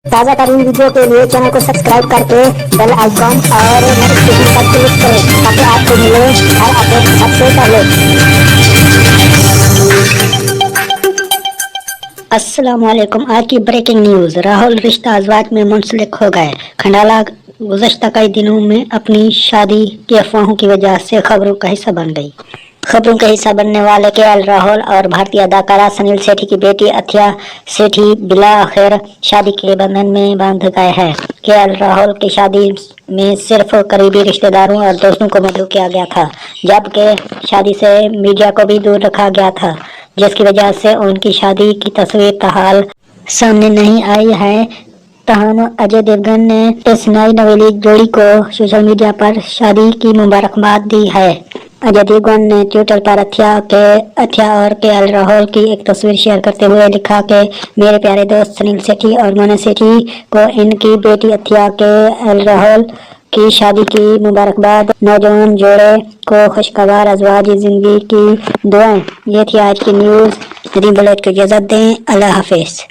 ताज़ा तरीन वीडियो के लिए चैनल को सब्सक्राइब करके बेल आइकॉन और नोटिफिकेशन पर क्लिक करें ताकि आपको मिले हर अपडेट सबसे पहले। अस्सलामुअलैकुम। आज की ब्रेकिंग न्यूज़, राहुल रिश्ता अज़वाज में मुंसलिक हो गए। खंडाला गुज़श्ता कई दिनों में अपनी शादी की अफवाहों की वजह से खबरों का हिस्सा बन गई। खबरों का हिस्सा बनने वाले केएल राहुल और भारतीय अदाकारा सुनील शेट्टी की बेटी अथिया शेट्टी बिलाखिर शादी के बंधन में बंध गए हैं। केएल राहुल की शादी में सिर्फ करीबी रिश्तेदारों और दोस्तों को मदऊ किया गया था, जबकि शादी से मीडिया को भी दूर रखा गया था, जिसकी वजह से उनकी शादी की तस्वीर ताहाल सामने नहीं आई है। तहम अजय देवगन ने इस नई नवेली जोड़ी को सोशल मीडिया पर शादी की मुबारकबाद दी है। अजय देवगन ने ट्विटर पर अथिया और केएल राहुल की एक तस्वीर शेयर करते हुए लिखा कि मेरे प्यारे दोस्त सुनील शेट्टी और मोना शेट्टी को इनकी बेटी अथिया केएल राहुल की शादी की मुबारकबाद। नौजवान जोड़े को खुशगवार अज़वाजी जिंदगी की दुआएं। ये थी आज की न्यूज़। नदीम बुलेट को इजाज़त दें। अल्लाह हाफिज़।